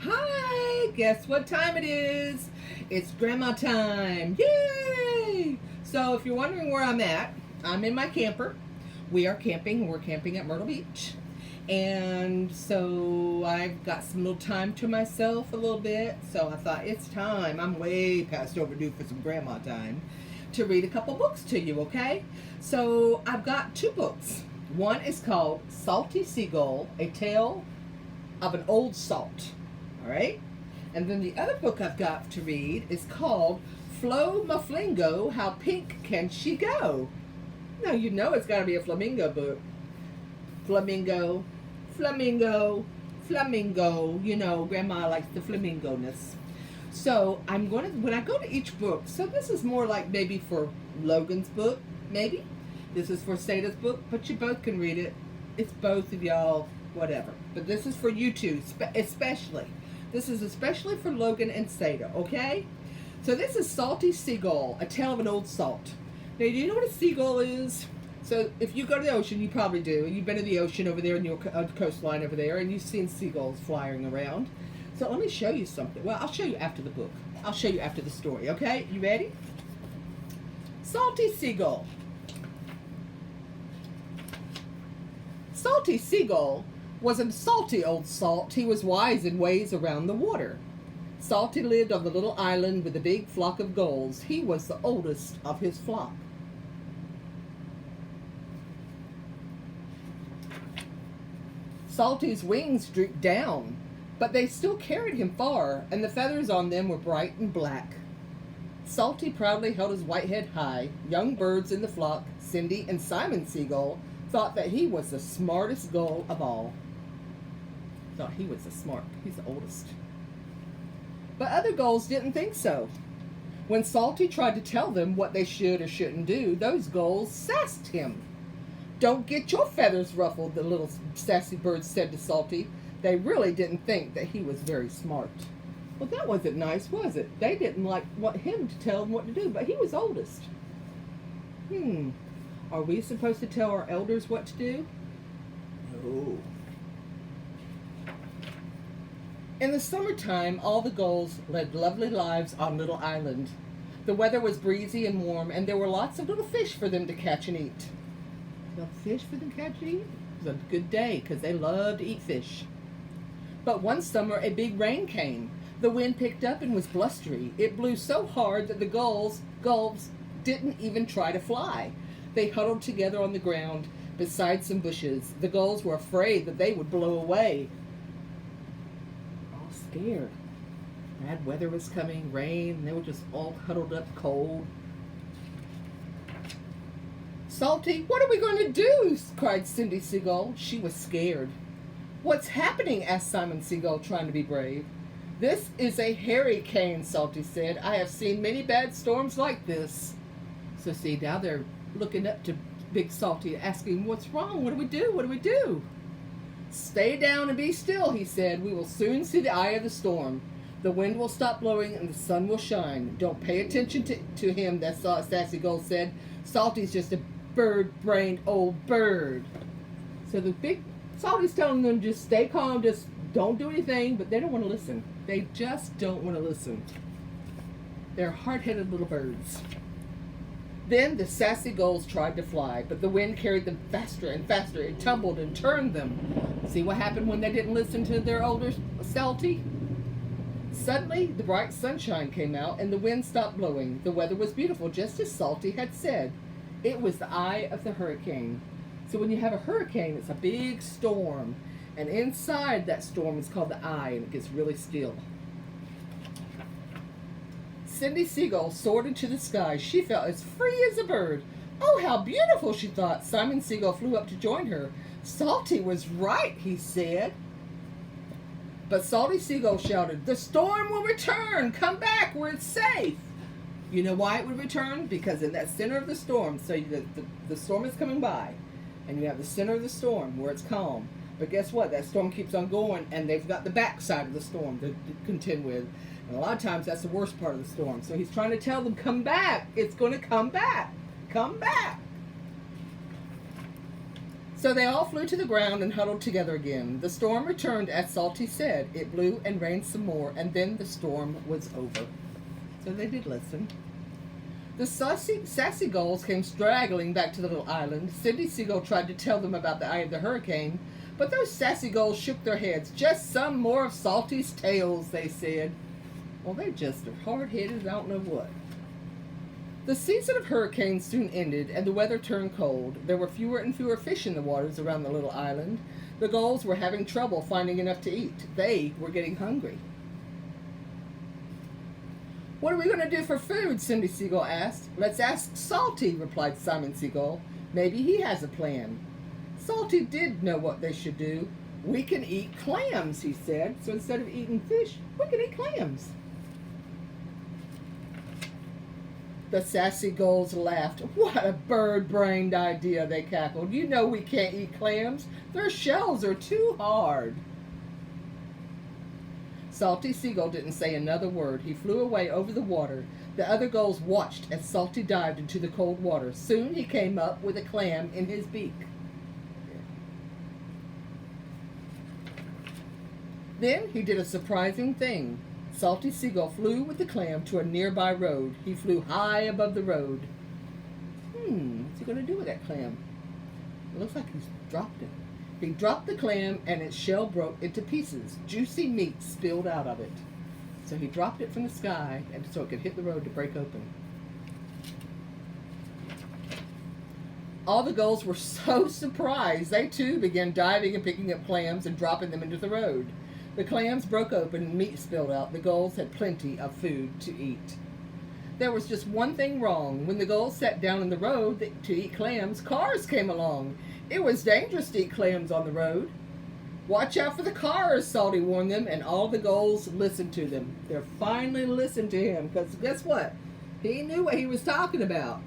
Hi, guess what time it is? It's grandma time. Yay! So if you're wondering where I'm at, I'm in my camper. We are camping. We're camping at Myrtle Beach. And so I've got some little time to myself a little bit. So I thought it's time. I'm way past overdue for some grandma time to read a couple books to you, okay? So I've got two books. One is called Salty Seagull, A Tale of an Old Salt. All right? And then the other book I've got to read is called Flamingo, How Pink Can She Go? Now you know it's got to be a flamingo book. Flamingo, flamingo, flamingo. You know, Grandma likes the flamingo-ness. So I'm going to, when I go to each book, so this is more like maybe for Logan's book, maybe. This is for Sada's book, but you both can read it. It's both of y'all, whatever. But this is for you two, especially. This is especially for Logan and Sada, okay? So this is Salty Seagull, A Tale of an Old Salt. Now, do you know what a seagull is? So if you go to the ocean, you probably do. You've been to the ocean over there in your coastline over there, and you've seen seagulls flying around. So let me show you something. Well, I'll show you after the book. I'll show you after the story, okay? You ready? Salty Seagull. Salty Seagull was a salty old salt. He was wise in ways around the water. Salty lived on the little island with a big flock of gulls. He was the oldest of his flock. Salty's wings drooped down, but they still carried him far, and the feathers on them were bright and black. Salty proudly held his white head high. Young birds in the flock, Cindy and Simon Seagull, thought that he was the smartest gull of all. Thought he was he's the oldest. But other gulls didn't think so. When Salty tried to tell them what they should or shouldn't do, those gulls sassed him. "Don't get your feathers ruffled," the little sassy birds said to Salty. They really didn't think that he was very smart. Well, that wasn't nice, was it? They didn't want him to tell them what to do, but he was oldest. Are we supposed to tell our elders what to do? No. In the summertime, all the gulls led lovely lives on Little Island. The weather was breezy and warm, and there were lots of little fish for them to catch and eat. Little fish for them to catch and eat? It was a good day, because they loved to eat fish. But one summer, a big rain came. The wind picked up and was blustery. It blew so hard that the gulls didn't even try to fly. They huddled together on the ground beside some bushes. The gulls were afraid that they would blow away. All scared. Bad weather was coming, rain, and they were just all huddled up cold. "Salty, what are we going to do?" cried Cindy Seagull. She was scared. "What's happening?" asked Simon Seagull, trying to be brave. "This is a hurricane," Salty said. "I have seen many bad storms like this." So see, now they're looking up to Big Salty, asking, "What's wrong? What do we do? What do we do?" "Stay down and be still," he said. "We will soon see the eye of the storm. The wind will stop blowing and the sun will shine. Don't pay attention to him," that sassy gull said. "Salty's just a bird-brained old bird." So the big Salty's telling them just stay calm, just don't do anything, but they don't want to listen. They just don't want to listen. They're hard-headed little birds. Then the sassy gulls tried to fly, but the wind carried them faster and faster. It tumbled and turned them. See what happened when they didn't listen to their older Salty? Suddenly, the bright sunshine came out and the wind stopped blowing. The weather was beautiful, just as Salty had said. It was the eye of the hurricane. So when you have a hurricane, it's a big storm. And inside that storm is called the eye, and it gets really still. Cindy Seagull soared into the sky. She felt as free as a bird. "Oh, how beautiful," she thought. Simon Seagull flew up to join her. "Salty was right," he said. But Salty Seagull shouted, "The storm will return! Come back where it's safe!" You know why it would return? Because in that center of the storm, so the storm is coming by, and you have the center of the storm where it's calm. But guess what? That storm keeps on going, and they've got the backside of the storm to contend with. And a lot of times that's the worst part of the storm. So he's trying to tell them, come back. It's going to come back. Come back. So they all flew to the ground and huddled together again. The storm returned as Salty said. It blew and rained some more, and then the storm was over. So they did listen. The sassy gulls came straggling back to the little island. Cindy Seagull tried to tell them about the eye of the hurricane, but those sassy gulls shook their heads. Just some more of Salty's tales, they said. Well, they just are hard-headed, I don't know what. The season of hurricanes soon ended, and the weather turned cold. There were fewer and fewer fish in the waters around the little island. The gulls were having trouble finding enough to eat. They were getting hungry. What are we going to do for food? Cindy Seagull asked. Let's ask Salty, replied Simon Seagull. Maybe he has a plan. Salty did know what they should do. We can eat clams, he said. So instead of eating fish, we can eat clams. The sassy gulls laughed. What a bird-brained idea, they cackled. You know we can't eat clams. Their shells are too hard. Salty Seagull didn't say another word. He flew away over the water. The other gulls watched as Salty dived into the cold water. Soon he came up with a clam in his beak. Then he did a surprising thing. Salty Seagull flew with the clam to a nearby road. He flew high above the road. What's he going to do with that clam? It looks like he's dropped it. He dropped the clam and its shell broke into pieces. Juicy meat spilled out of it. So he dropped it from the sky and so it could hit the road to break open. All the gulls were so surprised. They too began diving and picking up clams and dropping them into the road. The clams broke open and meat spilled out. The gulls had plenty of food to eat. There was just one thing wrong. When the gulls sat down in the road to eat clams, cars came along. It was dangerous to eat clams on the road. Watch out for the cars, Salty warned them, and all the gulls listened to them. They finally listened to him, because guess what? He knew what he was talking about.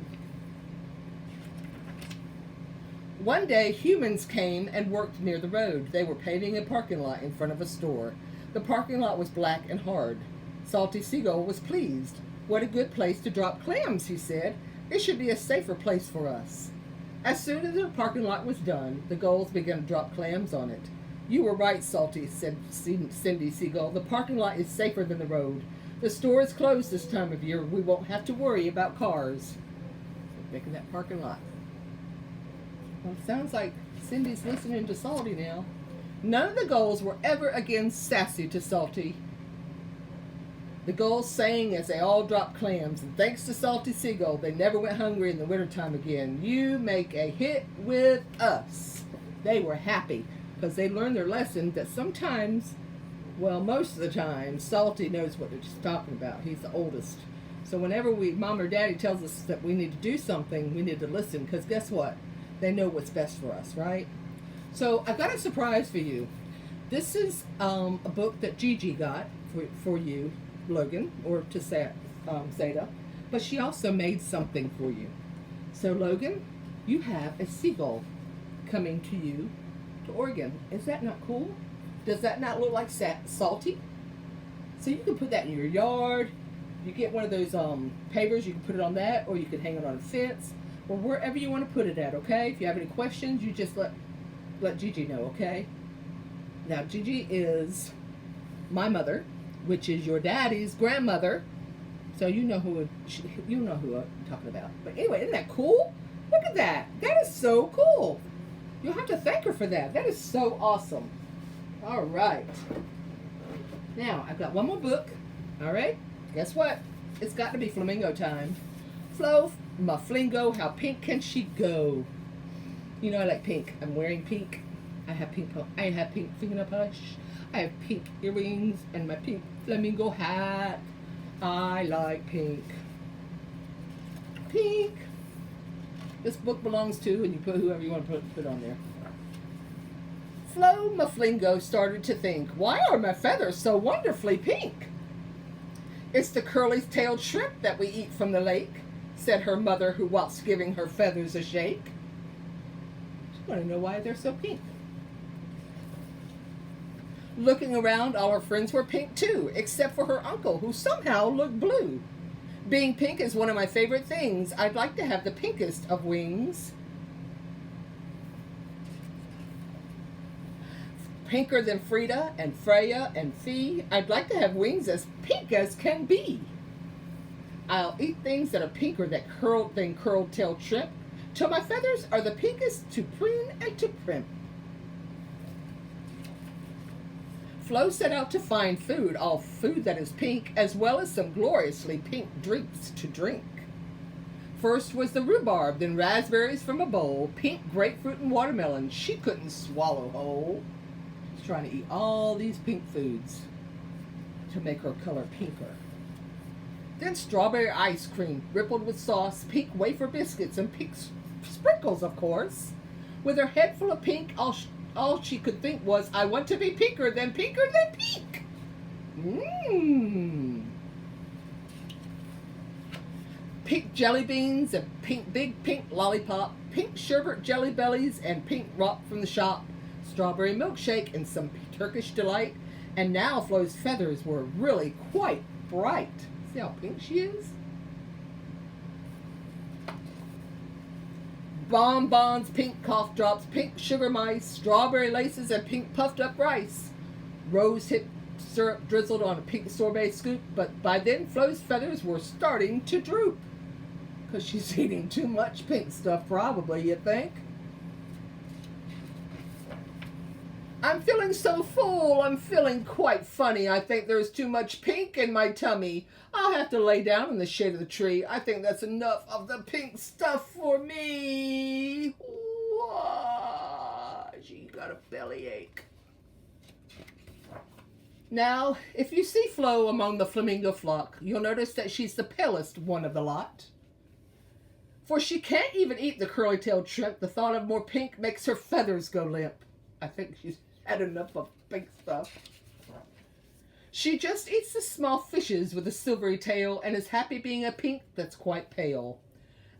One day, humans came and worked near the road. They were paving a parking lot in front of a store. The parking lot was black and hard. Salty Seagull was pleased. What a good place to drop clams, he said. It should be a safer place for us. As soon as the parking lot was done, the gulls began to drop clams on it. You were right, Salty, said Cindy Seagull. The parking lot is safer than the road. The store is closed this time of year. We won't have to worry about cars. Making that parking lot. Well, it sounds like Cindy's listening to Salty now. None of the gulls were ever again sassy to Salty. The gulls sang as they all dropped clams, and thanks to Salty Seagull, they never went hungry in the wintertime again. You make a hit with us. They were happy because they learned their lesson that sometimes, well, most of the time, Salty knows what they're talking about. He's the oldest. So whenever Mom or Daddy tells us that we need to do something, we need to listen because guess what? They know what's best for us, right? So I've got a surprise for you. This is a book that Gigi got for you, Logan, or to Seda, but she also made something for you. So Logan, you have a seagull coming to you to Oregon. Is that not cool? Does that not look like Salty? So you can put that in your yard. You get one of those pavers, you can put it on that, or you can hang it on a fence, or wherever you want to put it at, okay? If you have any questions, you just let Gigi know, okay? Now, Gigi is my mother, which is your daddy's grandmother, so you know who I'm talking about. But anyway, isn't that cool? Look at that. That is so cool. You'll have to thank her for that. That is so awesome. All right. Now, I've got one more book. All right? Guess what? It's got to be flamingo time. Flo, my flamingo, how pink can she go? You know I like pink. I'm wearing pink. I have pink fingernail polish. I have pink earrings and my pink flamingo hat. I like pink. Pink. This book belongs to, and you put whoever you want to put on there. Flo, my flamingo, started to think, why are my feathers so wonderfully pink? It's the curly-tailed shrimp that we eat from the lake, said her mother, who whilst giving her feathers a shake. She wanted to know why they're so pink. Looking around, all her friends were pink too, except for her uncle, who somehow looked blue. Being pink is one of my favorite things. I'd like to have the pinkest of wings. Pinker than Frida and Freya and Fee. I'd like to have wings as pink as can be. I'll eat things that are pinker than curled-tailed shrimp, till my feathers are the pinkest to preen and to primp. Flo set out to find food, all food that is pink, as well as some gloriously pink drinks to drink. First was the rhubarb, then raspberries from a bowl, pink grapefruit and watermelon she couldn't swallow whole. She's trying to eat all these pink foods to make her color pinker. Then strawberry ice cream, rippled with sauce, pink wafer biscuits, and pink sprinkles, of course. With her head full of pink, all she could think was, I want to be pinker than pink. Mmm. Pink jelly beans, and big pink lollipop, pink sherbet jelly bellies, and pink rock from the shop, strawberry milkshake, and some Turkish delight. And now Flo's feathers were really quite bright. See how pink she is? Bonbons, pink cough drops, pink sugar mice, strawberry laces, and pink puffed up rice. Rose hip syrup drizzled on a pink sorbet scoop, but by then Flo's feathers were starting to droop. 'Cause she's eating too much pink stuff, probably, you think? I'm feeling so full, I'm feeling quite funny. I think there's too much pink in my tummy. I'll have to lay down in the shade of the tree. I think that's enough of the pink stuff for me. Wah, she got a bellyache. Now, if you see Flo among the flamingo flock, you'll notice that she's the palest one of the lot. For she can't even eat the curly-tailed shrimp. The thought of more pink makes her feathers go limp. I think she's had enough of pink stuff. She just eats the small fishes with a silvery tail and is happy being a pink that's quite pale.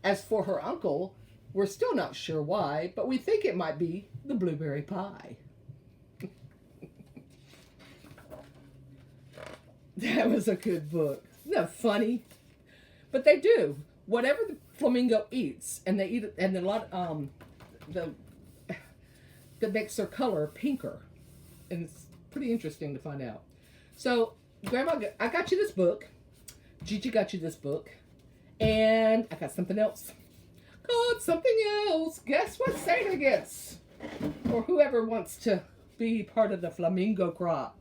As for her uncle, we're still not sure why, but we think it might be the blueberry pie. That was a good book. Isn't that funny? But they do. Whatever the flamingo eats, and they eat it, and a lot that makes their color pinker. And it's pretty interesting to find out. So, Grandma, I got you this book. Gigi got you this book. And I got something else. Got something else. Guess what Santa gets? Or whoever wants to be part of the flamingo crop.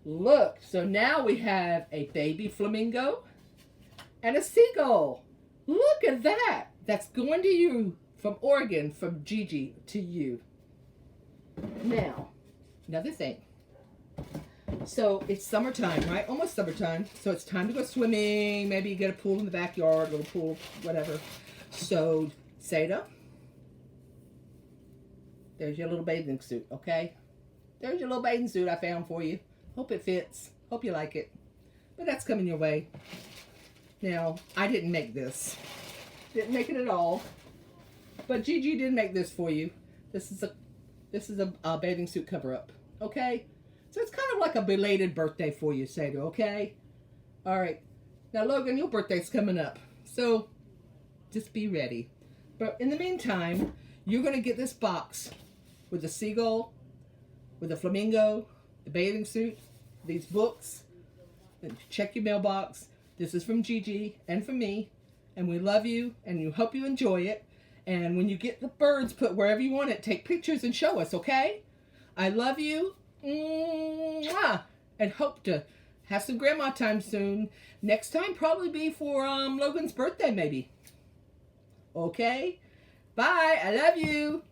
Look, so now we have a baby flamingo and a seagull. Look at that. That's going to you from Oregon, from Gigi to you. Now, another thing. So it's summertime, right? Almost summertime. So it's time to go swimming. Maybe you get a pool in the backyard, little pool, whatever. So, Seda, there's your little bathing suit, okay? There's your little bathing suit I found for you. Hope it fits. Hope you like it. But that's coming your way. Now, I didn't make this. Didn't make it at all. But Gigi did make this for you. This is a bathing suit cover-up. Okay? So it's kind of like a belated birthday for you, Seda, okay? Alright. Now, Logan, your birthday's coming up. So, just be ready. But in the meantime, you're going to get this box with the seagull, with the flamingo, the bathing suit, these books. And check your mailbox. This is from Gigi and from me. And we love you, and we hope you enjoy it. And when you get the birds put wherever you want it, take pictures and show us, okay? I love you. Mwah! And hope to have some grandma time soon. Next time probably be for Logan's birthday, maybe. Okay? Bye. I love you.